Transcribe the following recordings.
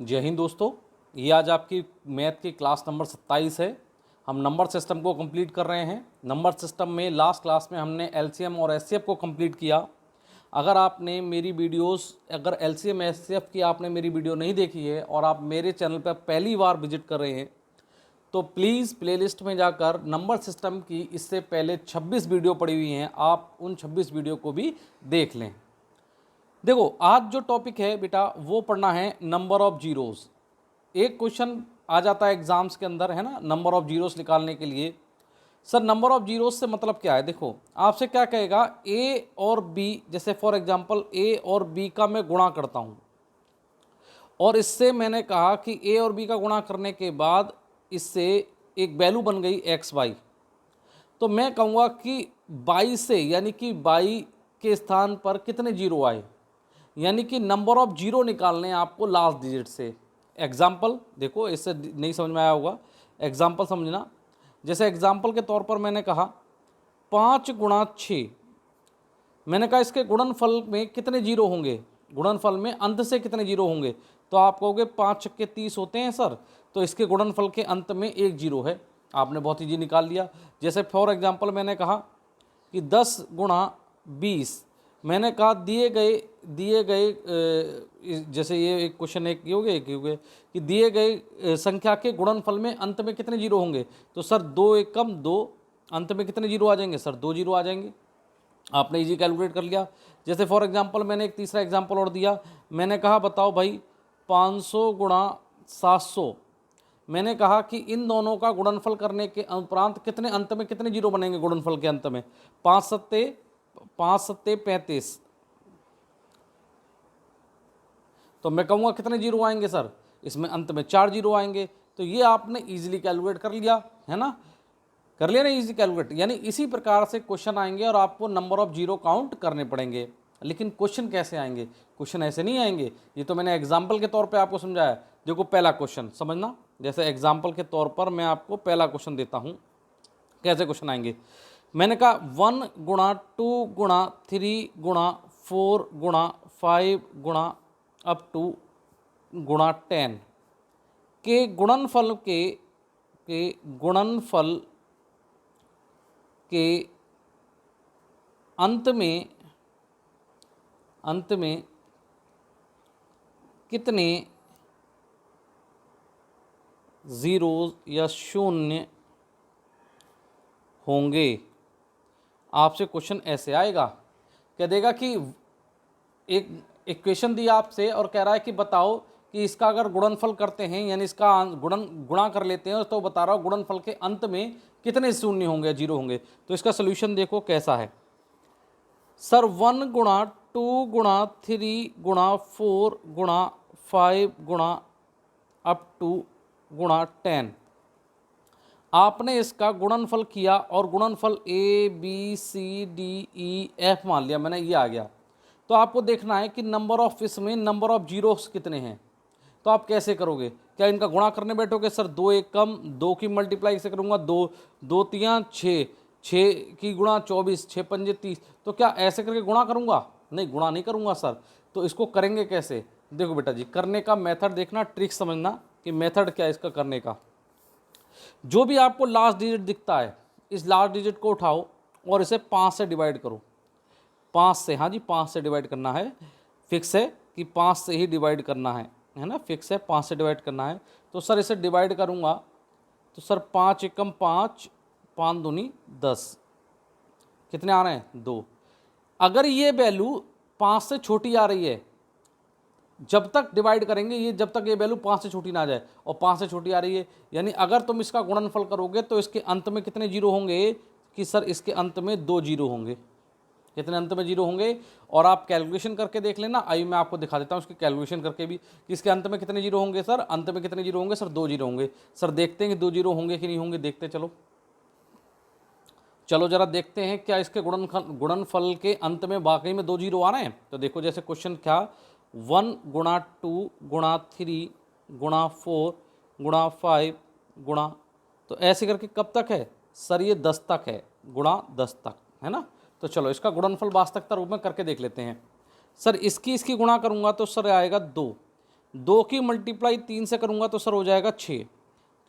जय हिंद दोस्तों। ये आज आपकी मैथ की क्लास नंबर 27 है। हम नंबर सिस्टम को कंप्लीट कर रहे हैं। नंबर सिस्टम में लास्ट क्लास में हमने एलसीएम और एचसीएफ को कंप्लीट किया। अगर आपने मेरी वीडियोस, अगर एलसीएम एचसीएफ की आपने मेरी वीडियो नहीं देखी है और आप मेरे चैनल पर पहली बार विजिट कर रहे हैं तो प्लीज़ प्लेलिस्ट में जाकर नंबर सिस्टम की इससे पहले 26 वीडियो पड़ी हुई हैं, आप उन 26 वीडियो को भी देख लें। देखो, आज जो टॉपिक है बेटा वो पढ़ना है नंबर ऑफ जीरोज़। एक क्वेश्चन आ जाता है एग्जाम्स के अंदर, है ना, नंबर ऑफ जीरोस निकालने के लिए। सर नंबर ऑफ जीरोस से मतलब क्या है? देखो, आपसे क्या कहेगा, ए और बी, जैसे फॉर एग्जांपल ए और बी का मैं गुणा करता हूं और इससे मैंने कहा कि ए और बी का गुणा करने के बाद इससे एक वैल्यू बन गई एक्स वाई, तो मैं कहूँगा कि बाई से, यानी कि बाई के स्थान पर कितने जीरो आए, यानी कि नंबर ऑफ जीरो निकालने हैं आपको लास्ट डिजिट से। एग्जाम्पल देखो, इससे नहीं समझ में आया होगा, एग्जाम्पल समझना। जैसे एग्जाम्पल के तौर पर मैंने कहा 5 × 6, मैंने कहा इसके गुणनफल में कितने जीरो होंगे, गुणनफल में अंत से कितने जीरो होंगे, तो आप कहोगे 5 × 30 होते हैं सर, तो इसके गुणनफल के अंत में एक जीरो है। आपने बहुत ईजी निकाल लिया। जैसे फॉर एग्जाम्पल मैंने कहा कि 10 × 20, मैंने कहा दिए गए जैसे ये एक क्वेश्चन एक हो गए कि दिए गए संख्या के गुणनफल में अंत में कितने जीरो होंगे, तो सर 2 × 1 = 2, अंत में कितने जीरो आ जाएंगे सर, 2 जीरो आ जाएंगे। आपने इजी कैलकुलेट कर लिया। जैसे फॉर एग्जांपल मैंने एक तीसरा एग्जांपल और दिया, मैंने कहा बताओ भाई 500 × 700, मैंने कहा कि इन दोनों का गुणनफल करने के उपरांत कितने अंत में कितने जीरो बनेंगे गुणनफल के अंत में, 5 सत्ते 35, तो मैं कहूँगा कितने जीरो आएंगे सर, इसमें अंत में 4 जीरो आएंगे। तो ये आपने इजीली कैलकुलेट कर लिया, है ना, कर लिया ना इजी कैलकुलेट। यानी इसी प्रकार से क्वेश्चन आएंगे और आपको नंबर ऑफ जीरो काउंट करने पड़ेंगे। लेकिन क्वेश्चन कैसे आएंगे? क्वेश्चन ऐसे नहीं आएंगे, ये तो मैंने एग्जाम्पल के तौर पे आपको समझाया। देखो पहला क्वेश्चन समझना, जैसे एग्जाम्पल के तौर पर मैं आपको पहला क्वेश्चन देता हूँ, कैसे क्वेश्चन आएंगे। मैंने कहा 1 × 2 × 3 × 4 × 5 × अप टू × 10 के गुणनफल के अंत में कितने जीरोज या शून्य होंगे। आपसे क्वेश्चन ऐसे आएगा, कह देगा कि एक इक्वेशन दी आपसे और कह रहा है कि बताओ कि इसका अगर गुणनफल करते हैं, यानी इसका गुणा कर लेते हैं, तो बता रहा हूँ गुणनफल के अंत में कितने शून्य होंगे, जीरो होंगे। तो इसका सोल्यूशन देखो कैसा है सर, 1 × 2 × 3 × 4 × 5 × अप टू × 10। आपने इसका गुणनफल किया और गुणनफल A B C D E F मान लिया मैंने, ये आ गया। तो आपको देखना है कि नंबर ऑफ इसमें नंबर ऑफ जीरोस कितने हैं। तो आप कैसे करोगे? क्या इनका गुणा करने बैठोगे? सर 2 × 1 = 2 की मल्टीप्लाई से करूँगा, 2 2 3 6, 6 की गुणा 24, 6 पंजे 30, तो क्या ऐसे करके गुणा करूँगा? नहीं, गुणा नहीं करूँगा सर। तो इसको करेंगे कैसे? देखो बेटा जी, करने का मेथड देखना, ट्रिक समझना कि मेथड क्या है इसका करने का। जो भी आपको लास्ट डिजिट दिखता है, इस लास्ट डिजिट को उठाओ और इसे 5 से डिवाइड करो। 5 से, हाँ जी 5 से डिवाइड करना है, फिक्स है कि 5 से ही डिवाइड करना है ना, फिक्स है 5 से डिवाइड करना है। तो सर इसे डिवाइड करूँगा तो सर 5 × 5, 5 दूनी 10, कितने आ रहे हैं? 2। अगर ये वैल्यू 5 से छोटी आ रही है, जब तक डिवाइड करेंगे ये, जब तक ये वैल्यू 5 से छोटी ना आ जाए, और 5 से छोटी आ रही है, यानी अगर तुम इसका गुणनफल करोगे तो इसके अंत में कितने जीरो होंगे, कि सर इसके अंत में 2 जीरो होंगे। कितने अंत में जीरो होंगे? और आप कैलकुलेशन करके देख लेना, आइए मैं आपको दिखा देता हूँ इसकी कैलकुलेशन करके भी कि इसके अंत में कितने जीरो होंगे। सर अंत में कितने जीरो होंगे? सर 2 जीरो होंगे। सर देखते हैं कि 2 जीरो होंगे कि नहीं होंगे, देखते चलो जरा देखते हैं क्या इसके गुणनफल के अंत में वाकई में 2 जीरो आ रहे हैं। तो देखो जैसे क्वेश्चन क्या, 1 × 2 × 3 × 4 × 5 × तो ऐसे करके कब तक है सर? ये 10 तक है, गुणा 10 तक, है ना। तो चलो इसका गुणनफल वास्तविकता रूप में करके देख लेते हैं। सर इसकी गुणा करूंगा तो सर आएगा 2, 2 की मल्टीप्लाई 3 से करूँगा तो सर हो जाएगा 6,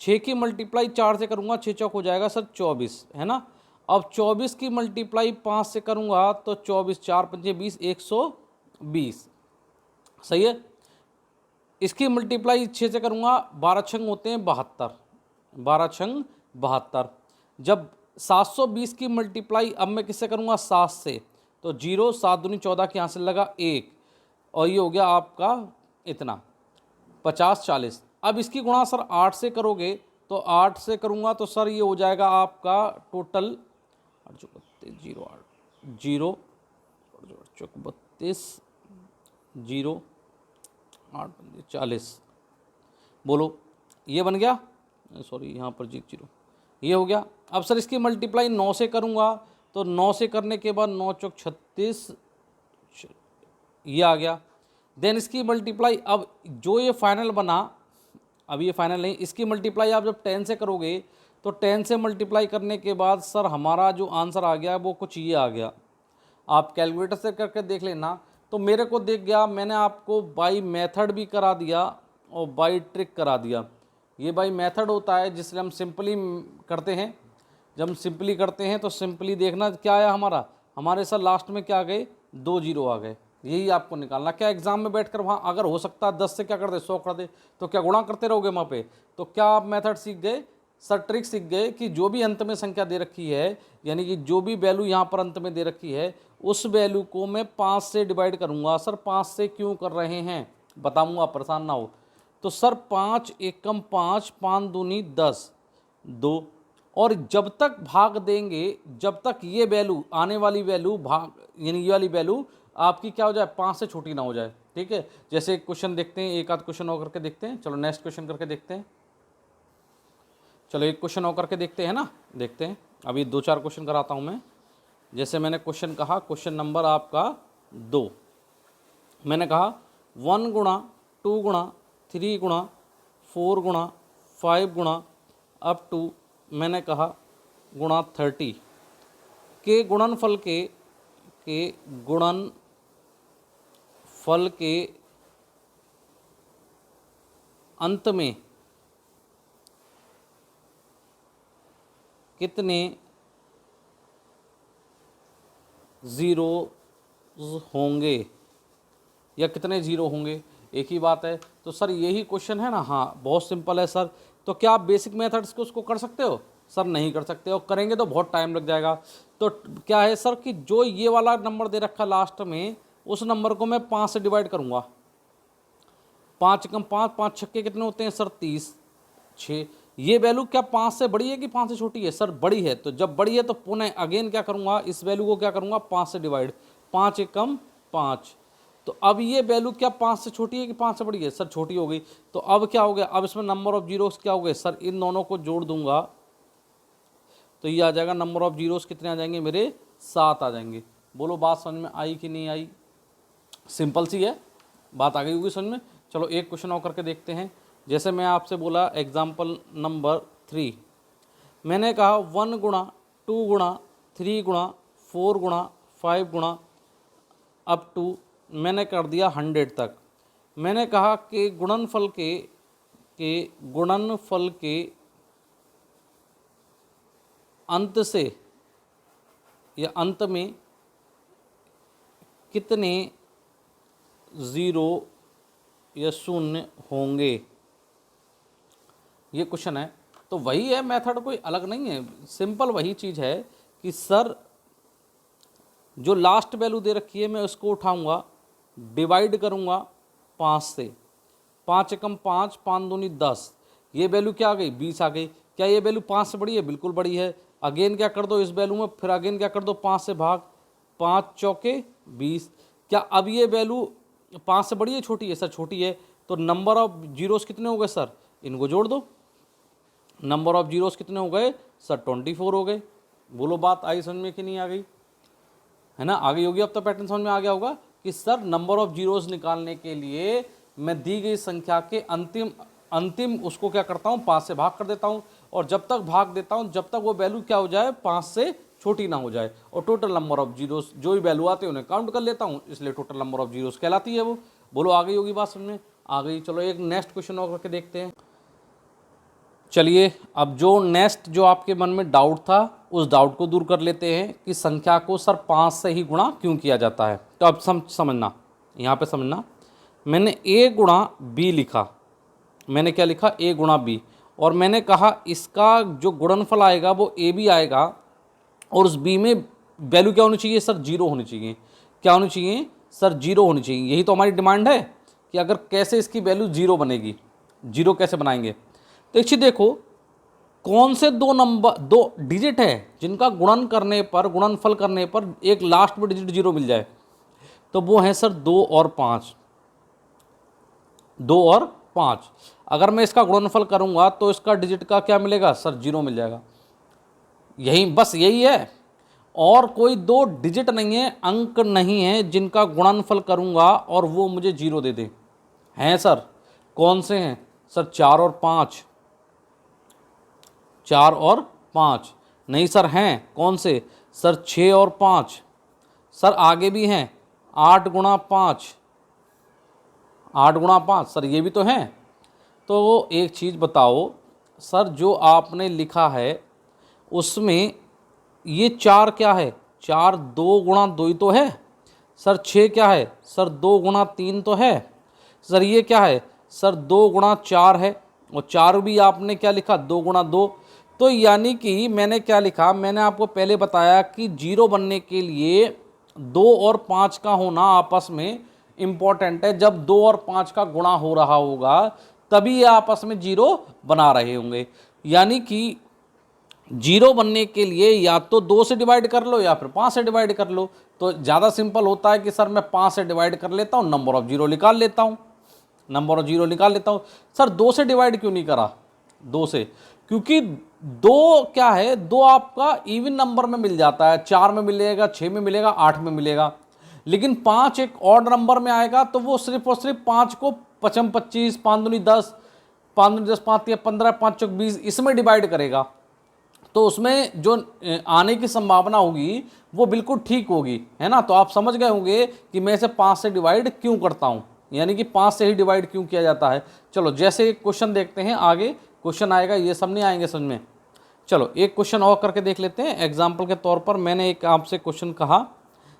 6 की मल्टीप्लाई 4 से करूँगा 6 चौक हो जाएगा सर 24, है ना। अब 24 की मल्टीप्लाई 5 से करूँगा तो 24, 4 पंजे 20, 120, सही है। इसकी मल्टीप्लाई 6 से करूँगा, 12 छंग होते हैं 72, 12 छंग 72। जब 720 की मल्टीप्लाई अब मैं किससे करूँगा, 7 से, तो 0, 7 दूनी 14 के यहाँ से लगा 1, और ये हो गया आपका इतना 50, 40। अब इसकी गुणा सर 8 से करोगे तो 8 से करूँगा तो सर ये हो जाएगा आपका टोटल 0, 0, 32, 0, 8, 40, बोलो ये बन गया, सॉरी यहाँ पर 0, ये हो गया। अब सर इसकी मल्टीप्लाई 9 से करूँगा तो 9 से करने के बाद 9 चौक 36, ये आ गया। देन इसकी मल्टीप्लाई अब जो ये फाइनल बना, अब ये फाइनल नहीं, इसकी मल्टीप्लाई आप जब 10 से करोगे तो 10 से मल्टीप्लाई करने के बाद सर हमारा जो आंसर आ गया वो कुछ ये आ गया। आप कैलकुलेटर से करके देख लेना। तो मेरे को देख गया, मैंने आपको बाई मेथड भी करा दिया और बाई ट्रिक करा दिया। ये बाई मेथड होता है जिससे हम सिंपली करते हैं। जब हम सिंपली करते हैं तो सिंपली देखना क्या आया हमारा, हमारे सर लास्ट में क्या आ गए, 2 0 आ गए। यही आपको निकालना। क्या एग्जाम में बैठकर वहाँ अगर हो सकता है 10 से क्या कर दे 100 कर दे, तो क्या गुणा करते रहोगे वहाँ पे? तो क्या आप मेथड सीख गए सर, ट्रिक सीख गए कि जो भी अंत में संख्या दे रखी है, यानी कि जो भी वैल्यू यहाँ पर अंत में दे रखी है उस वैल्यू को मैं 5 से डिवाइड करूँगा। सर 5 से क्यों कर रहे हैं बताऊँगा, परेशान ना हो। तो सर 5 एकम 5, 5 दूनी 10, 2, और जब तक भाग देंगे, जब तक ये वैल्यू आने वाली वैल्यू भाग यानी ये वाली वैल्यू आपकी क्या हो जाए, 5 से छोटी ना हो जाए। ठीक है, जैसे एक क्वेश्चन देखते हैं, एक आध क्वेश्चन और करके देखते हैं। चलो नेक्स्ट क्वेश्चन करके देखते हैं। चलो एक क्वेश्चन और करके देखते हैं ना, देखते हैं। अभी 2-4 क्वेश्चन कराता हूँ मैं। जैसे मैंने क्वेश्चन कहा, क्वेश्चन नंबर आपका 2, मैंने कहा 1 गुणा 2 गुणा 3 गुणा 4 गुणा 5 गुणा अप टू मैंने कहा गुणा 30 के गुणनफल के गुणनफल के अंत में कितने ज़ीरो होंगे या कितने ज़ीरो होंगे, एक ही बात है। तो सर यही क्वेश्चन है ना, हाँ बहुत सिंपल है सर। तो क्या आप बेसिक मेथड्स को उसको कर सकते हो? सर नहीं कर सकते, और करेंगे तो बहुत टाइम लग जाएगा। तो क्या है सर कि जो ये वाला नंबर दे रखा लास्ट में, उस नंबर को मैं 5 से डिवाइड करूँगा। 5 एकम 5, 5 छक्के कितने होते हैं सर 30, 6। ये वैल्यू क्या 5 से बड़ी है कि 5 से छोटी है? सर बड़ी है। तो जब बड़ी है तो पुनः अगेन क्या करूँगा, इस वैल्यू को क्या करूँगा 5 से डिवाइड, 5 एकम 5। तो अब ये वैल्यू क्या 5 से छोटी है कि 5 से बड़ी है? सर छोटी हो गई। तो अब क्या हो गया, अब इसमें नंबर ऑफ जीरोस क्या हो गए सर, इन दोनों को जोड़ दूंगा तो ये आ जाएगा, नंबर ऑफ जीरोस कितने आ जाएंगे मेरे, 7 आ जाएंगे। बोलो बात समझ में आई कि नहीं आई? सिंपल सी है, बात आ गई होगी समझ में। चलो एक क्वेश्चन और करके देखते हैं। जैसे मैं आपसे बोला एग्जाम्पल नंबर 3, मैंने कहा 1 गुणा 2 गुणा 3 गुणा 4 गुणा 5 गुणा अप टू मैंने कर दिया 100 तक। मैंने कहा कि गुणनफल के अंत से या अंत में कितने ज़ीरो या शून्य होंगे, ये क्वेश्चन है। तो वही है मेथड, कोई अलग नहीं है, सिंपल वही चीज़ है कि सर जो लास्ट वैल्यू दे रखी है मैं उसको उठाऊंगा, डिवाइड करूंगा 5 से, 5 एकम 5, 5 दूनी 10। ये वैल्यू क्या आ गई, 20 आ गई। क्या ये वैल्यू 5 से बड़ी है? बिल्कुल बड़ी है। अगेन क्या कर दो इस वैल्यू में, फिर अगेन क्या कर दो 5 से भाग, 5 चौके 20। क्या अब ये वैल्यू 5 से बड़ी है छोटी है? सर छोटी है। तो नंबर ऑफ जीरोस कितने हो गए सर, इनको जोड़ दो। नंबर ऑफ जीरोस कितने हो गए सर, 24 हो गए। बोलो बात आई समझ में कि नहीं आ गई? है ना, आ गई होगी। अब तो पैटर्न समझ में आ गया होगा कि सर नंबर ऑफ जीरोस निकालने के लिए मैं दी गई संख्या के अंतिम उसको क्या करता हूँ, 5 से भाग कर देता हूँ, और जब तक भाग देता हूँ जब तक वो वैल्यू क्या हो जाए, 5 से छोटी ना हो जाए, और टोटल नंबर ऑफ जीरोस जो भी वैल्यू आते हैं उन्हें काउंट कर लेता हूँ, इसलिए टोटल नंबर ऑफ जीरोस कहलाती है वो। बोलो आ गई होगी बात समझ में? आ गई। चलो एक नेक्स्ट क्वेश्चन और करके देखते हैं। चलिए अब जो नेक्स्ट जो आपके मन में डाउट था उस डाउट को दूर कर लेते हैं कि संख्या को सर 5 से ही गुणा क्यों किया जाता है। तो अब समझना, यहाँ पे समझना, मैंने a गुणा b लिखा, मैंने क्या लिखा, a गुणा b, और मैंने कहा इसका जो गुणनफल आएगा वो a b आएगा और उस b में वैल्यू क्या होनी चाहिए सर, 0 होनी चाहिए। क्या होनी चाहिए सर, 0 होनी चाहिए। यही तो हमारी डिमांड है कि अगर कैसे इसकी वैल्यू 0 बनेगी, 0 कैसे बनाएंगे। तो एक चीज़ देखो, कौन से दो डिजिट है जिनका गुणन करने पर, गुणनफल करने पर एक लास्ट में डिजिट 0 मिल जाए, तो वो है सर 2 और 5, 2 और 5। अगर मैं इसका गुणनफल करूंगा तो इसका डिजिट का क्या मिलेगा सर, 0 मिल जाएगा। यही बस यही है, और कोई दो डिजिट नहीं है, अंक नहीं है जिनका गुणनफल करूंगा और वो मुझे 0 दे दे। हैं सर, कौन से हैं सर, 4 और 5, 4 और 5 नहीं सर, हैं कौन से सर, 6 और 5 सर, आगे भी हैं 8 गुणा 5, 8 गुणा 5 सर, ये भी तो हैं। तो एक चीज़ बताओ सर, जो आपने लिखा है उसमें ये 4 क्या है, 4 2 गुणा 2 ही तो है सर। 6 क्या है सर, 2 गुणा 3 तो है सर। ये क्या है सर, 2 गुणा 4 है, और 4 भी आपने क्या लिखा, 2 गुणा 2। तो यानी कि मैंने क्या लिखा, मैंने आपको पहले बताया कि 0 बनने के लिए 2 और 5 का होना आपस में इम्पॉर्टेंट है। जब 2 और 5 का गुणा हो रहा होगा तभी ये आपस में 0 बना रहे होंगे। यानी कि 0 बनने के लिए या तो 2 से डिवाइड कर लो या फिर 5 से डिवाइड कर लो। तो ज़्यादा सिंपल होता है कि सर मैं 5 से डिवाइड कर लेता हूँ, नंबर ऑफ 0 निकाल लेता हूँ, नंबर ऑफ 0 निकाल लेता हूँ। सर 2 से डिवाइड क्यों नहीं करा, 2 से, क्योंकि 2 क्या है, 2 आपका इवन नंबर में मिल जाता है, 4 में मिलेगा, 6 में मिलेगा, 8 में मिलेगा। लेकिन 5 एक ऑड नंबर में आएगा तो वो सिर्फ और सिर्फ 5 को 5 25, 5 दूनी 10, 5 दूनी 10, 5 या 15, 5 चौक 20 इसमें डिवाइड करेगा। तो उसमें जो आने की संभावना होगी वो बिल्कुल ठीक होगी, है ना। तो आप समझ गए होंगे कि मैं इसे 5 से डिवाइड क्यों करता हूँ, यानी कि 5 से ही डिवाइड क्यों किया जाता है। चलो जैसे क्वेश्चन देखते हैं, आगे क्वेश्चन आएगा, ये सब नहीं आएंगे समझ में। चलो एक क्वेश्चन और करके देख लेते हैं एग्जाम्पल के तौर पर। मैंने एक आपसे क्वेश्चन कहा,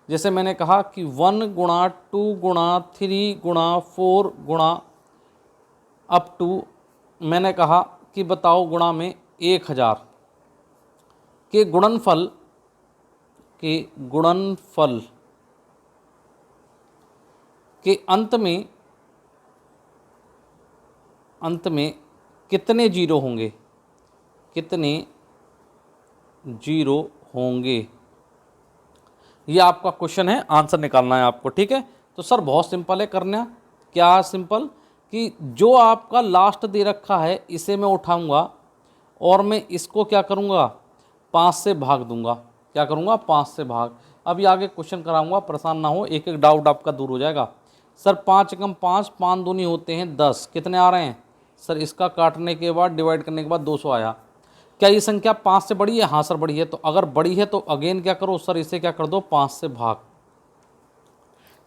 जैसे मैंने कहा कि 1 गुणा 2 गुणा 3 गुणा 4 गुणा अप टू, मैंने कहा कि बताओ गुणा में 1000 के गुणनफल के अंत में कितने 0 होंगे, कितने 0 होंगे, ये आपका क्वेश्चन है, आंसर निकालना है आपको, ठीक है। तो सर बहुत सिंपल है करना। क्या सिंपल, कि जो आपका लास्ट दे रखा है इसे मैं उठाऊंगा और मैं इसको क्या करूंगा, 5 से भाग दूंगा। क्या करूंगा, 5 से भाग। अभी आगे क्वेश्चन कराऊंगा, परेशान ना हो, एक एक डाउट आपका दूर हो जाएगा। सर 5 एकम 5, 5 दूनी होते हैं 10, कितने आ रहे हैं सर, इसका काटने के बाद डिवाइड करने के बाद 200 आया। क्या ये संख्या 5 से बड़ी है, हाँ सर बड़ी है। तो अगर बड़ी है तो अगेन क्या करो सर, इसे क्या कर दो, 5 से भाग।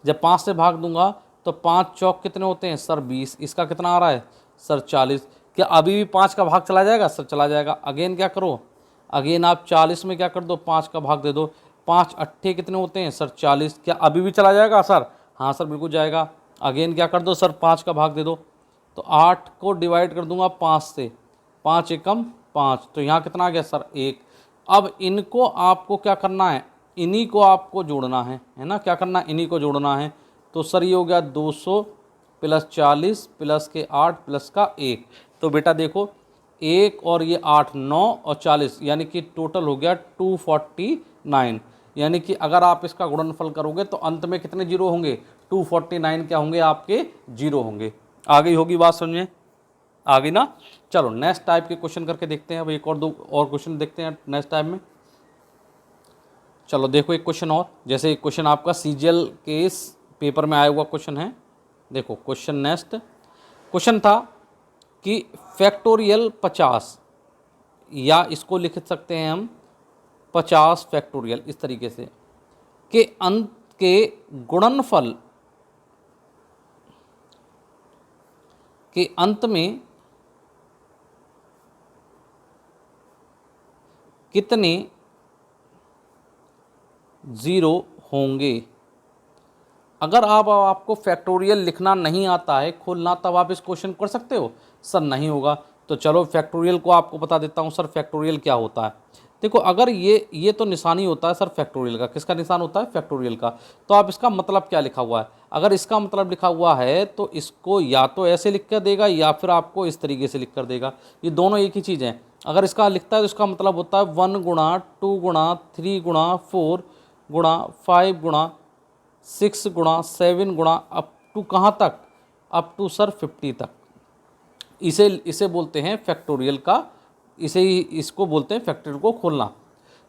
जब 5 से भाग दूंगा तो 5 चौक कितने होते हैं सर, 20, इसका कितना आ रहा है सर 40। क्या अभी भी 5 का भाग चला जाएगा सर, चला जाएगा। अगेन क्या करो, अगेन आप 40 में क्या कर दो, 5 का भाग दे दो। 5 अट्ठे कितने होते हैं सर, 40। क्या अभी भी चला जाएगा सर, हाँ सर बिल्कुल जाएगा। अगेन क्या कर दो सर, 5 का भाग दे दो। तो 8 को डिवाइड कर दूंगा 5 से, 5 एकम 5, तो यहाँ कितना आ गया सर 1। अब इनको आपको क्या करना है, इन्हीं को आपको जोड़ना है ना, क्या करना है, इन्हीं को जोड़ना है। तो सर ये हो गया 200 प्लस 40 प्लस के 8 प्लस का 1। तो बेटा देखो 1 और ये 8, 9 और 40, यानी कि टोटल हो गया 249। यानी कि अगर आप इसका गुणनफल करोगे तो अंत में कितने 0 होंगे, 249 क्या होंगे आपके, 0 होंगे। आ गई होगी बात समझ में, आ गई ना। चलो नेक्स्ट टाइप के क्वेश्चन करके देखते हैं। अब एक और 2 और क्वेश्चन देखते हैं नेक्स्ट टाइप में। चलो देखो एक क्वेश्चन और, जैसे एक क्वेश्चन आपका सीजीएल के इस पेपर में आया हुआ क्वेश्चन है। देखो क्वेश्चन नेक्स्ट क्वेश्चन था कि फैक्टोरियल 50, या इसको लिख सकते हैं हम 50 फैक्टोरियल, इस तरीके से, के अंत के गुणनफल के अंत में कितने ज़ीरो होंगे। अगर आपको फैक्टोरियल लिखना नहीं आता है, खोलना, तब आप इस क्वेश्चन कर सकते हो। सर नहीं होगा, तो चलो फैक्टोरियल को आपको बता देता हूँ। सर फैक्टोरियल क्या होता है? देखो, अगर ये तो निशानी होता है सर फैक्टोरियल का। किसका निशान होता है? फैक्टोरियल का। तो आप इसका मतलब क्या लिखा हुआ है? अगर इसका मतलब लिखा हुआ है तो इसको या तो ऐसे लिख कर देगा या फिर आपको इस तरीके से लिख कर देगा। ये दोनों एक ही चीज़ हैं। अगर इसका लिखता है तो इसका मतलब होता है 1 गुणा 2 गुणा 3 गुणा 4 गुणा 5 गुणा 6 गुणा 7 गुणा अप टू कहाँ तक? अप टू सर 50 तक। इसे बोलते हैं फैक्टोरियल का। इसको बोलते हैं फैक्टोरियल को खोलना।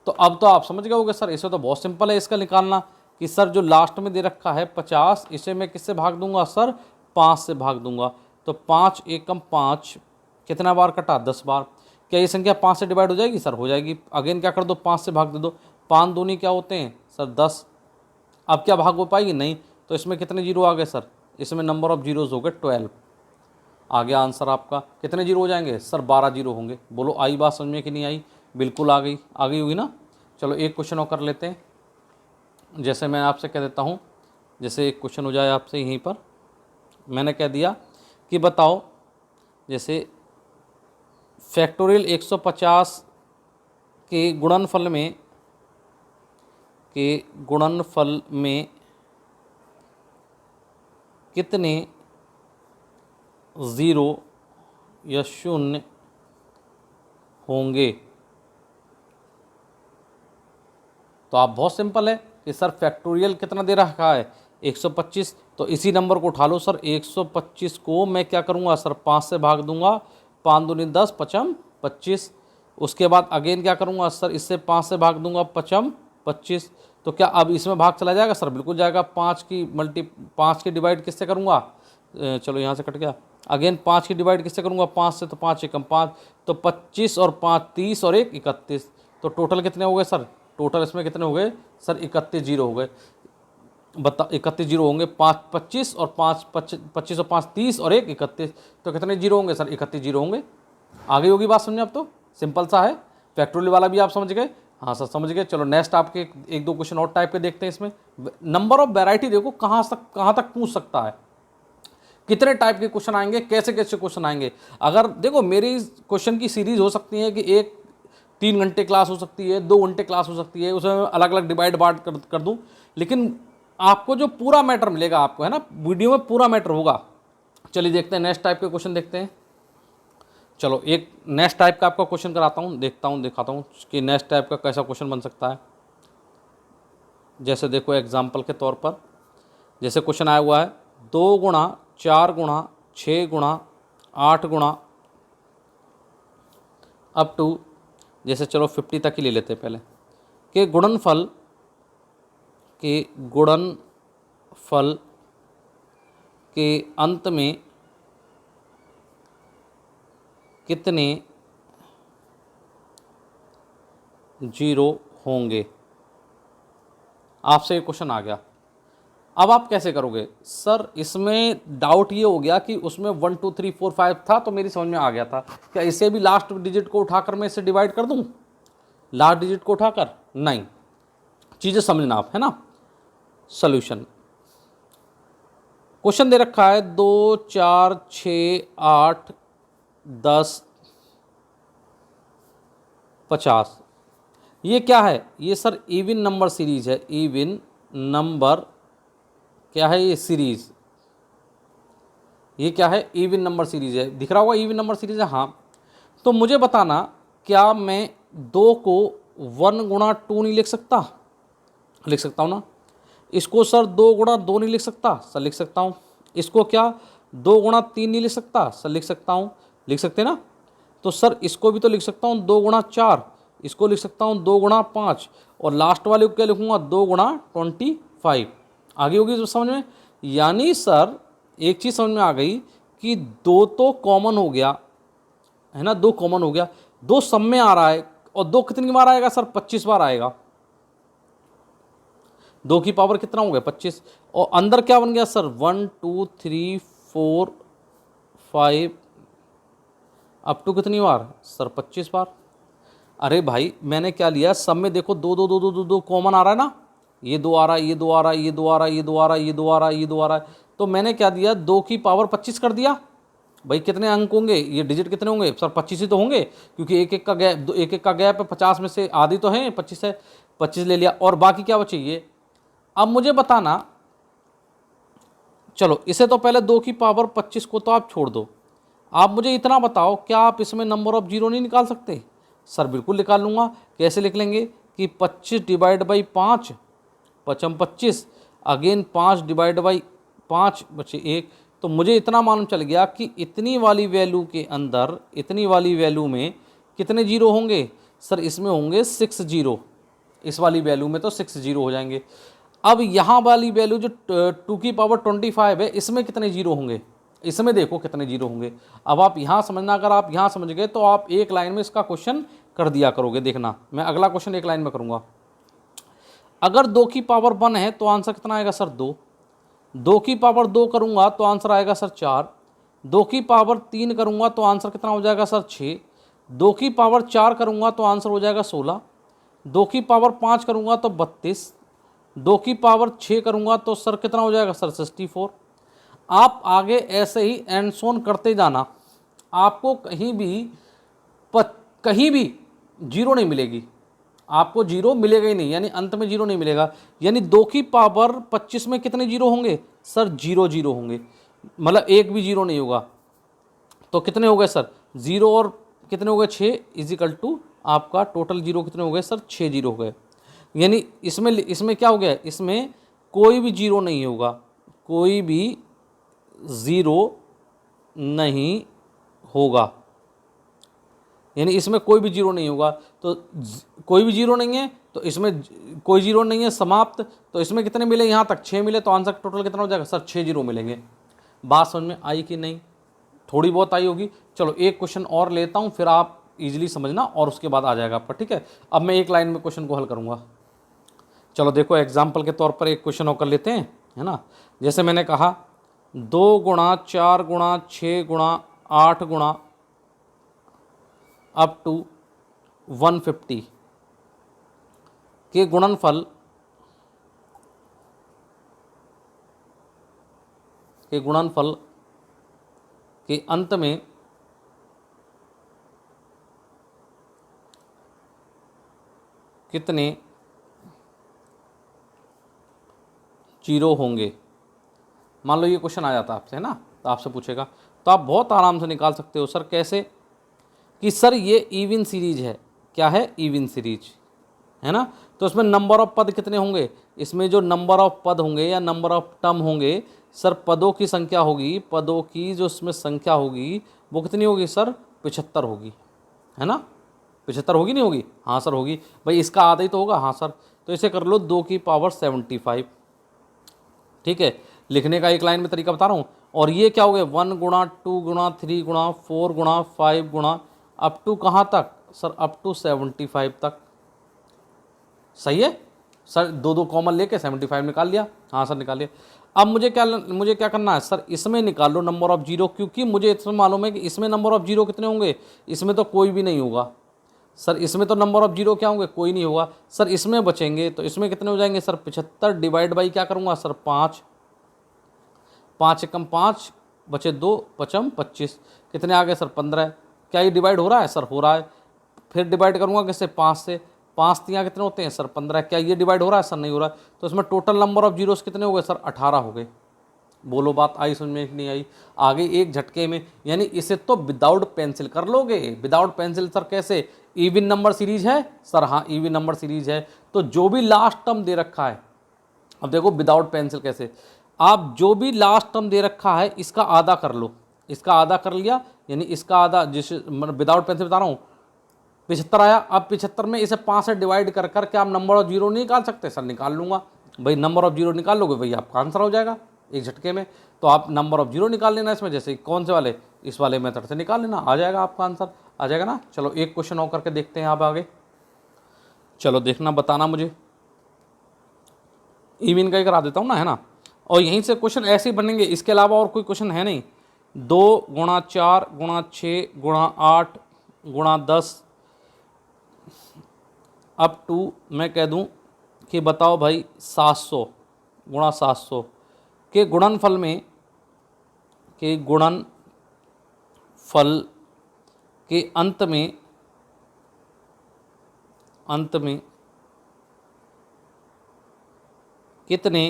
तो अब तो आप समझ गए होंगे सर, इसे तो बहुत सिंपल है इसका निकालना कि सर जो लास्ट में दे रखा है 50, इसे मैं किससे भाग दूंगा सर? 5 से भाग दूंगा। तो 5 एकम 5 कितना बार कटा? 10 बार। क्या ये संख्या 5 से डिवाइड हो जाएगी? सर हो जाएगी। अगेन क्या कर दो? 5 से भाग दे दो। 5 दूनी क्या होते हैं सर? 10। अब क्या भाग हो पाएगी? नहीं। तो इसमें कितने जीरो आ गए सर? इसमें नंबर ऑफ जीरोज हो गए 12। आ गया आंसर आपका। कितने जीरो हो जाएंगे सर? 12 जीरो होंगे। बोलो आई बात समझ में कि नहीं आई? बिल्कुल आ गई, आ गई होगी ना। चलो एक क्वेश्चन और कर लेते हैं। जैसे मैं आपसे कह देता हूँ, जैसे एक क्वेश्चन हो जाए आपसे यहीं पर। मैंने कह दिया कि बताओ, जैसे फैक्टोरियल 150 के गुणनफल में कितने ज़ीरो या शून्य होंगे। तो आप बहुत सिंपल है कि सर फैक्टोरियल कितना दे रखा है? 125। तो इसी नंबर को उठा लो सर। 125 को मैं क्या करूँगा सर? 5 से भाग दूंगा। 5 दूनी 10, पचम 25। उसके बाद अगेन क्या करूँगा सर? इससे 5 से भाग दूंगा, पचम 25। तो क्या अब इसमें भाग चला जाएगा सर? बिल्कुल जाएगा। 5 की डिवाइड किससे करूँगा? चलो यहाँ से कट गया। अगेन 5 की डिवाइड किससे करूँगा? 5 से। तो 5 एकम 5, तो 25 और 5 30 और 1 31। तो टोटल कितने हो गए सर? टोटल इसमें कितने हो गए सर? 31 जीरो हो गए। बता, 31 जीरो होंगे। 5 25 और 5 25 और 5 30 और 1 31। तो कितने जीरो होंगे सर? 31 जीरो होंगे। आ गई होगी बात समझ में? अब तो सिंपल सा है। फैक्टोरियल वाला भी आप समझ गए। हाँ सर समझ गए। चलो नेक्स्ट आपके एक दो क्वेश्चन और टाइप के देखते हैं। इसमें नंबर ऑफ वैरायटी देखो कहाँ तक पूछ सकता है, कितने टाइप के क्वेश्चन आएंगे, कैसे कैसे क्वेश्चन आएंगे। अगर देखो, मेरी क्वेश्चन की सीरीज हो सकती है कि एक 3 घंटे क्लास हो सकती है, 2 घंटे क्लास हो सकती है, उसमें अलग अलग डिवाइड बांट कर दूं, लेकिन आपको जो पूरा मैटर मिलेगा आपको, है ना, वीडियो में पूरा मैटर होगा। चलिए देखते हैं नेक्स्ट टाइप के क्वेश्चन देखते हैं। चलो एक नेक्स्ट टाइप का आपका क्वेश्चन कराता हूँ, दिखाता हूँ कि नेक्स्ट टाइप का कैसा क्वेश्चन बन सकता है। जैसे देखो एग्जाम्पल के तौर पर, जैसे क्वेश्चन आया हुआ है 2 गुणा 4 गुणा 6 गुणा 8 गुणा अप टू, जैसे चलो 50 तक ही ले लेते हैं पहले, के गुणनफल के अंत में कितने जीरो होंगे। आपसे ये क्वेश्चन आ गया। अब आप कैसे करोगे सर? इसमें डाउट ये हो गया कि उसमें 1 2 3 4 5 था, तो मेरी समझ में आ गया था। क्या इसे भी लास्ट डिजिट को उठाकर मैं इसे डिवाइड कर दूं? लास्ट डिजिट को उठाकर नहीं, चीज़ें समझना आप, है ना। सॉल्यूशन, क्वेश्चन दे रखा है 2 4 6 8 10 50। ये क्या है? ये सर इवन नंबर सीरीज है। इवन नंबर क्या है? ये सीरीज। ये क्या है? इवन नंबर सीरीज है। दिख रहा होगा इवन नंबर सीरीज है। हाँ, तो मुझे बताना, क्या मैं 2 को 1 गुणा 2 नहीं लिख सकता? लिख सकता हूँ ना। इसको सर 2 गुणा 2 नहीं लिख सकता? सर लिख सकता हूँ। इसको क्या 2 गुणा 3 नहीं लिख सकता? सर लिख सकता हूँ। लिख सकते ना। तो सर इसको भी तो लिख सकता हूँ 2 गुणा 4, इसको लिख सकता हूँ 2 गुणा 5, और लास्ट वाले को क्या लिखूँगा? 2 गुणा 25। आगे होगी तो समझ में। यानी सर एक चीज़ समझ में आ गई कि 2 तो कॉमन हो गया, है ना, 2 कॉमन हो गया, 2 सब में आ रहा है, और 2 कितनी बार आएगा सर? 25 बार आएगा। 2 की पावर कितना हो गया? 25। और अंदर क्या बन गया सर? 1 2 3 4 5 अप टू कितनी बार सर 25 बार। अरे भाई मैंने क्या लिया, सब में देखो दो दो दो दो दो दो कॉमन आ रहा है ना, ये 2 आ रहा है, ये 2 आ रहा है, ये 2 आ रहा है, ये 2 आ रहा है, ये 2 आ रहा है, ये 2 आ रहा है, तो मैंने क्या दिया 2 की पावर 25 कर दिया। भाई कितने अंक होंगे, ये डिजिट कितने होंगे सर 25 ही तो होंगे, क्योंकि एक एक का गैप है, 50 में से आधी तो है 25 है, 25 ले लिया, और बाकी क्या बचे ये। अब मुझे बताना, चलो इसे तो पहले 2 की पावर 25 को तो आप छोड़ दो, आप मुझे इतना बताओ क्या आप इसमें नंबर ऑफ जीरो नहीं निकाल सकते। सर बिल्कुल निकाल लूँगा। कैसे लिख लेंगे कि 25 divide by 5 पचम 25, again 5 divide by 5 बचे 1। तो मुझे इतना मालूम चल गया कि इतनी वाली वैल्यू के अंदर, इतनी वाली वैल्यू में कितने जीरो होंगे सर, इसमें होंगे 6 जीरो, इस वाली वैल्यू में तो 6 जीरो हो जाएंगे। अब यहाँ वाली वैल्यू जो 2 की पावर 25 है, इसमें कितने जीरो होंगे, इसमें देखो कितने जीरो होंगे। अब आप यहाँ समझना, अगर आप यहाँ समझ गए तो आप एक लाइन में इसका क्वेश्चन कर दिया करोगे। देखना मैं अगला क्वेश्चन एक लाइन में करूँगा। अगर 2 की पावर 1 है तो आंसर कितना आएगा सर 2, 2 की पावर 2 करूँगा तो आंसर आएगा सर 4, 2 की पावर 3 करूँगा तो आंसर कितना हो जाएगा सर 6, 2 की पावर 4 करूँगा तो आंसर हो जाएगा 16, 2 की पावर 5 करूँगा तो 32, 2 की पावर 6 करूँगा तो सर कितना हो जाएगा सर 64। आप आगे ऐसे ही एंड सोन करते जाना, आपको कहीं भी जीरो नहीं मिलेगी, आपको जीरो मिलेगा ही नहीं, यानी अंत में जीरो नहीं मिलेगा। यानी 2 की पावर 25 में कितने जीरो होंगे सर, जीरो जीरो होंगे, मतलब एक भी जीरो नहीं होगा। तो कितने हो गए सर जीरो, और कितने हो गए 6 इजिकल टू आपका टोटल जीरो कितने हो गए सर 6 जीरो हो गए। यानी इसमें क्या हो गया, इसमें कोई भी जीरो नहीं होगा, कोई भी ज़ीरो नहीं होगा, यानी इसमें कोई भी जीरो नहीं होगा। तो कोई भी जीरो नहीं है तो इसमें कोई जीरो नहीं है, समाप्त। तो इसमें कितने मिले, यहाँ तक 6 मिले, तो आंसर टोटल कितना हो जाएगा सर 6 जीरो मिलेंगे। बात समझ में आई कि नहीं, थोड़ी बहुत आई होगी। चलो एक क्वेश्चन और लेता हूँ, फिर आप इजीली समझना और उसके बाद आ जाएगा आपका, ठीक है। अब मैं एक लाइन में क्वेश्चन को हल करूँगा। चलो देखो एग्जाम्पल के तौर पर एक क्वेश्चन और कर लेते हैं, है ना। जैसे मैंने कहा 2 गुणा 4 गुणा 6 गुणा 8 गुणा अप टू 150 के गुणनफल के अंत में कितने जीरो होंगे। मान लो ये क्वेश्चन आ जाता आपसे, है ना, तो आपसे पूछेगा, तो आप बहुत आराम से निकाल सकते हो। सर कैसे, कि सर ये इवन सीरीज है, क्या है इवन सीरीज, है ना। तो इसमें नंबर ऑफ पद कितने होंगे, इसमें जो नंबर ऑफ पद होंगे या नंबर ऑफ टर्म होंगे सर, पदों की संख्या होगी, पदों की जो इसमें संख्या होगी वो कितनी होगी सर 75 होगी, है ना। 75 होगी नहीं होगी, हाँ सर होगी। भाई इसका आधा ही तो होगा, हाँ सर। तो इसे कर लो 2 की पावर 75, ठीक है। लिखने का एक लाइन में तरीका बता रहा हूँ। और ये क्या हो गया 1 गुणा 2 गुणा 3 गुणा 4 गुणा 5 गुणा अप टू कहाँ तक सर, अप टू 75 तक। सही है सर, दो दो कॉमन लेके 75 निकाल लिया, हाँ सर निकाल लिया। अब मुझे क्या करना है सर, इसमें निकाल लो नंबर ऑफ जीरो, क्योंकि मुझे इसमें मालूम है कि इसमें नंबर ऑफ जीरो कितने होंगे, इसमें तो कोई भी नहीं होगा सर, इसमें तो नंबर ऑफ जीरो क्या होंगे, कोई नहीं होगा सर। इसमें बचेंगे तो इसमें कितने हो जाएंगे सर 75 डिवाइड बाई क्या करूँगा सर 5, 5 एकम 5 बचे 2 पचम 25, कितने आ गए सर 15। क्या ये डिवाइड हो रहा है सर, हो रहा है। फिर डिवाइड करूँगा किससे 5 से, 5 तियाँ कितने होते हैं सर 15। क्या ये डिवाइड हो रहा है सर, नहीं हो रहा है। तो इसमें टोटल नंबर ऑफ जीरोस कितने हो गए सर 18 हो गए। बोलो बात आई समझ में कि नहीं आई। आगे एक झटके में, यानी इसे तो विदाउट पेंसिल कर लोगे। विदाउट पेंसिल सर कैसे, इवन नंबर सीरीज है सर, हाँ इवन नंबर सीरीज है। तो जो भी लास्ट टर्म दे रखा है, अब देखो विदाउट पेंसिल कैसे, आप जो भी लास्ट टर्म दे रखा है इसका आधा कर लो, इसका आधा कर लिया, यानी इसका आधा, जिस विदाउट पेंसिल बता रहा हूँ 75 आया। अब 75 में इसे 5 से डिवाइड कर क्या आप नंबर ऑफ जीरो नहीं निकाल सकते सर, निकाल लूँगा। भाई नंबर ऑफ जीरो निकाल लोगे भाई आपका आंसर हो जाएगा एक झटके में। तो आप नंबर ऑफ जीरो निकाल लेना इसमें, जैसे कौन से वाले, इस वाले मेथड से निकाल लेना, आ जाएगा आपका आंसर, आ जाएगा ना। चलो एक क्वेश्चन और करके देखते हैं आप आगे। चलो देखना, बताना मुझे, इवन का ही करा देता हूँ ना, है ना। और यहीं से क्वेश्चन ऐसे ही बनेंगे, इसके अलावा और कोई क्वेश्चन है नहीं। 2 × 4 × 6 × 8 × 10 अप टू मैं कह दूं कि बताओ भाई 700 × 700 के गुणनफल में के अंत में कितने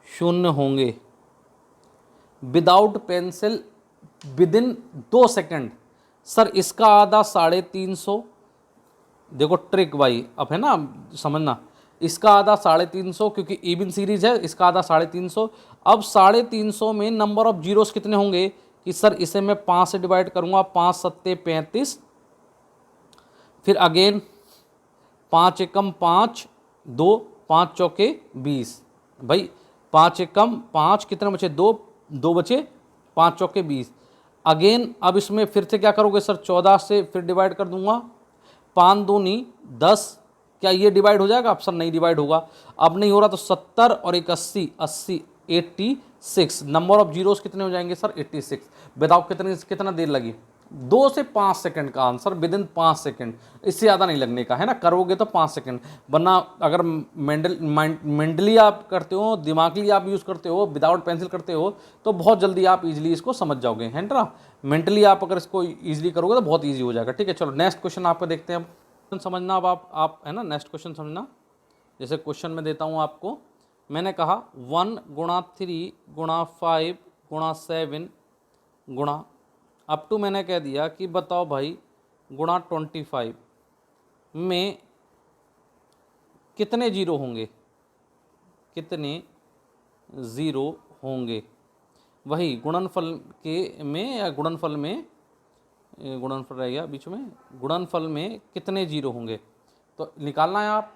शून्य होंगे without pencil within 2 second. Sir इसका आधा 350, देखो ट्रिक भाई अब है ना समझना, इसका आधा 350 क्योंकि इवन सीरीज है, इसका आधा 350। अब 350 में नंबर ऑफ जीरोस कितने होंगे कि सर इसे मैं 5 से डिवाइड करूंगा, 5 सत्ते 35, फिर अगेन 5 एकम 5, 2 5 चौके 20, भाई 5 एकम 5 कितने बचे 2, 2 बचे 5 चौके 20। अगेन अब इसमें फिर से क्या करोगे सर 14 से फिर डिवाइड कर दूंगा, 5 दूनी 10, क्या ये डिवाइड हो जाएगा? अब सर नहीं डिवाइड होगा, अब नहीं हो रहा तो 70 और 81 80 86, नंबर ऑफ जीरोस कितने हो जाएंगे सर 86। बताओ कितना देर लगी? 2 से 5 सेकंड का आंसर विदिन 5 सेकंड, इससे ज़्यादा नहीं लगने का है ना, करोगे तो 5 सेकंड। वरना अगर मेंटली आप करते हो, दिमागली आप यूज़ करते हो, विदाउट पेंसिल करते हो तो बहुत जल्दी आप इजीली इसको समझ जाओगे, है ना। मेंटली आप अगर इसको इजीली करोगे तो बहुत ईजी हो जाएगा। ठीक है, चलो नेक्स्ट क्वेश्चन आपको देखते हैं। अब समझना, अब आप है ना नेक्स्ट क्वेश्चन समझना। जैसे क्वेश्चन में देता हूँ आपको, मैंने कहा 1 × 3 × 5 × 7 गुणा अप टू मैंने कह दिया कि बताओ भाई गुणा 25 में कितने जीरो होंगे, कितने ज़ीरो होंगे। वही गुणनफल के में या गुणनफल रह गया बीच में, गुणनफल में कितने जीरो होंगे तो निकालना है आप।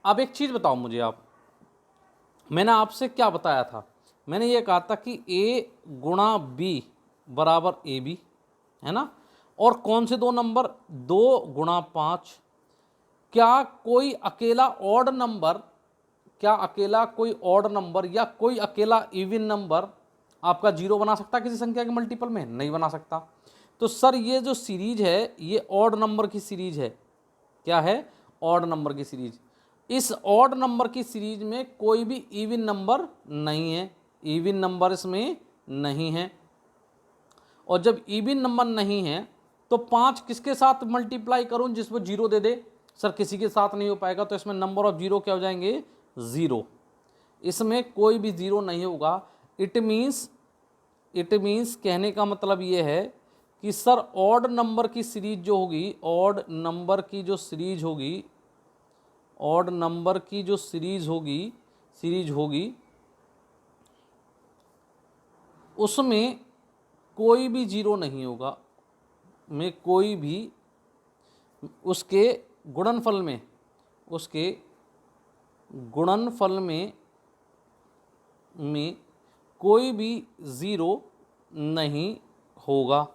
अब एक चीज़ बताओ मुझे आप, मैंने आपसे क्या बताया था? मैंने ये कहा था कि a गुणा b बराबर ए बी, है ना। और कौन से दो नंबर? 2 × 5। क्या कोई अकेला ऑड नंबर, क्या अकेला कोई ऑड नंबर या कोई अकेला इवन नंबर आपका जीरो बना सकता है किसी संख्या के मल्टीपल में? नहीं बना सकता। तो सर ये जो सीरीज है ये ऑड नंबर की सीरीज है। क्या है? ऑड नंबर की सीरीज। इस ऑड नंबर की सीरीज में कोई भी इवन नंबर नहीं है, इवन नंबर इसमें नहीं है। और जब इवन नंबर नहीं है तो 5 किसके साथ मल्टीप्लाई करूं जिसमें जीरो दे दे? सर किसी के साथ नहीं हो पाएगा, तो इसमें नंबर ऑफ जीरो क्या हो जाएंगे? 0। इसमें कोई भी जीरो नहीं होगा। इट मीन्स कहने का मतलब ये है कि सर ऑड नंबर की सीरीज जो होगी, ऑड नंबर की जो सीरीज होगी, ऑड नंबर की जो सीरीज होगी उसमें कोई भी जीरो नहीं होगा, में कोई भी उसके गुणनफल में कोई भी ज़ीरो नहीं होगा।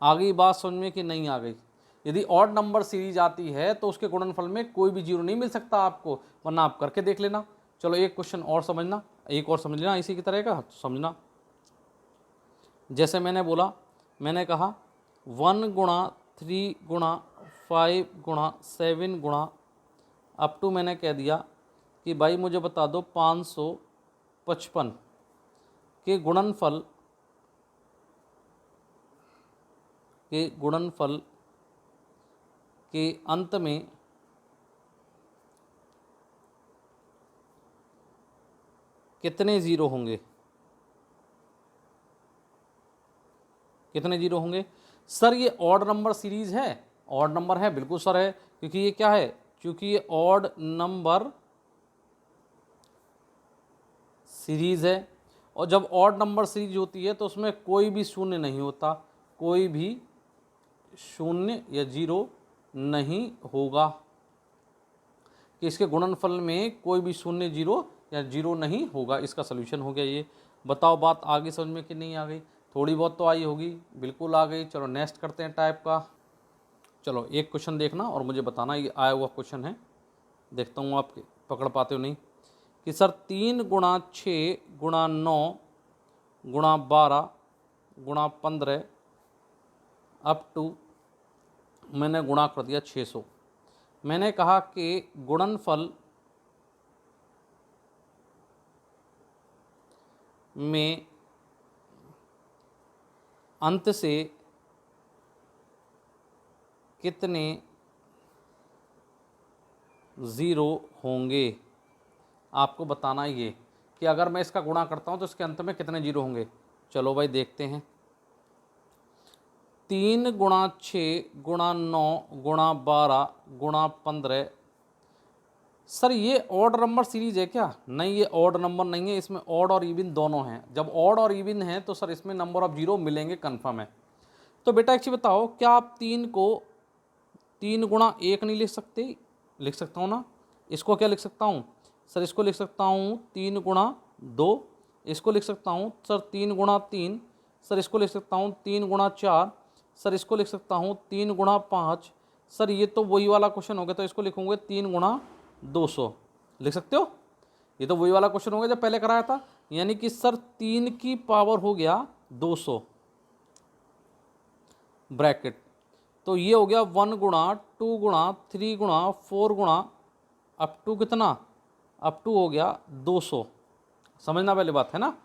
आ गई बात समझ में कि नहीं आ गई? यदि ऑड नंबर सीरीज आती है तो उसके गुणनफल में कोई भी जीरो नहीं मिल सकता आपको, वरना आप करके देख लेना। चलो एक क्वेश्चन और समझना, एक और समझ लेना इसी की तरह का समझना। जैसे मैंने बोला, मैंने कहा 1 × 3 × 5 × 7 गुणा अप टू मैंने कह दिया कि भाई मुझे बता दो 555 के गुणनफल के अंत में कितने ज़ीरो होंगे, कितने जीरो होंगे? सर ये ऑड नंबर सीरीज है, ऑड नंबर है, बिल्कुल सर है, क्योंकि ये क्या है? क्योंकि ये ऑड नंबर सीरीज है। और जब ऑड नंबर सीरीज होती है तो उसमें कोई भी शून्य नहीं होता, कोई भी शून्य या जीरो नहीं होगा, कि इसके गुणनफल में कोई भी शून्य जीरो या जीरो नहीं होगा। इसका सलूशन हो गया ये। बताओ बात आगे समझ में कि नहीं आ गई? थोड़ी बहुत तो आई होगी, बिल्कुल आ गई। चलो नेक्स्ट करते हैं टाइप का। चलो एक क्वेश्चन देखना और मुझे बताना, ये आया हुआ क्वेश्चन है, देखता हूँ आप पकड़ पाते हो नहीं। कि सर 3 गुणा 6 गुणा 9 गुणा 12 गुणा 15 अप टू मैंने गुणा कर दिया 600। मैंने कहा कि गुणनफल में अंत से कितने ज़ीरो होंगे, आपको बताना ये कि अगर मैं इसका गुणा करता हूं तो इसके अंत में कितने जीरो होंगे। चलो भाई देखते हैं। 3 गुणा 6 गुणा 9 गुणा 12 गुणा 15। सर ये ऑड नंबर सीरीज है क्या? नहीं, ये ऑड नंबर नहीं है, इसमें ऑड और इवन दोनों हैं। जब ऑड और इवन है तो सर इसमें नंबर ऑफ जीरो मिलेंगे, कन्फर्म है। तो बेटा एक चीज़ बताओ, क्या आप 3 को 3 गुणा 1 नहीं लिख सकते? लिख सकता हूँ ना। इसको क्या लिख सकता हूँ सर? इसको लिख सकता हूँ 3 गुणा 2। इसको लिख सकता हूँ सर 3 गुणा 3। सर इसको लिख सकता हूँ 3 गुणा 4। सर इसको लिख सकता हूँ 3 गुणा 5। सर ये तो वही वाला क्वेश्चन हो गया, तो इसको लिखूंगे 3 गुणा 200। लिख सकते हो? ये तो वही वाला क्वेश्चन हो गया जब पहले कराया था। यानी कि सर 3 की पावर हो गया 200 ब्रैकेट। तो ये हो गया 1 गुणा 2 गुणा 3 गुणा 4 गुणा अप टू कितना? अप टू हो गया 200। समझना वाली बात है ना।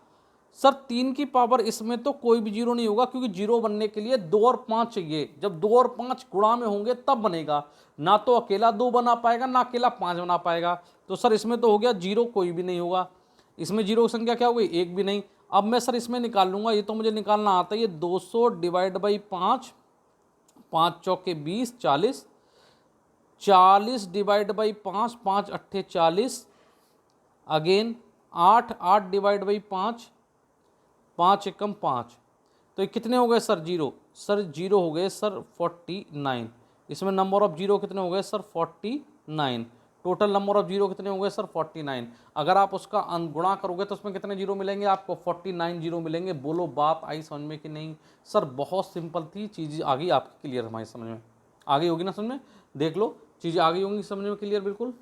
सर 3 की पावर इसमें तो कोई भी जीरो नहीं होगा, क्योंकि जीरो बनने के लिए 2 और 5 चाहिए। जब 2 और 5 गुणा में होंगे तब बनेगा, ना तो अकेला 2 बना पाएगा ना अकेला 5 बना पाएगा। तो सर इसमें तो हो गया जीरो, कोई भी नहीं होगा। इसमें जीरो की संख्या क्या हो गई? एक भी नहीं। अब मैं सर इसमें निकाल लूंगा, ये तो मुझे निकालना आता है। ये 200 डिवाइड बाई 5, 5 चौके 20, 40। 40 divide by 5, 5 अट्ठे 40। Again 8, 8 divide by 5, 5 एकम 5। तो ये कितने हो गए सर? जीरो। सर जीरो हो गए सर 49। इसमें नंबर ऑफ जीरो कितने हो गए sir? 49। Total number of zero कितने हो गए सर? 49। अगर आप उसका गुणा करोगे तो उसमें कितने जीरो मिलेंगे आपको? 49 जीरो मिलेंगे। बोलो बात आई समझ में कि नहीं? सर बहुत सिंपल थी, चीज़ आ गई आपकी क्लियर हमारी समझ में? आ गई होगी ना समझ में? देख लो चीज़ें आ गई होंगी समझ में क्लियर बिल्कुल।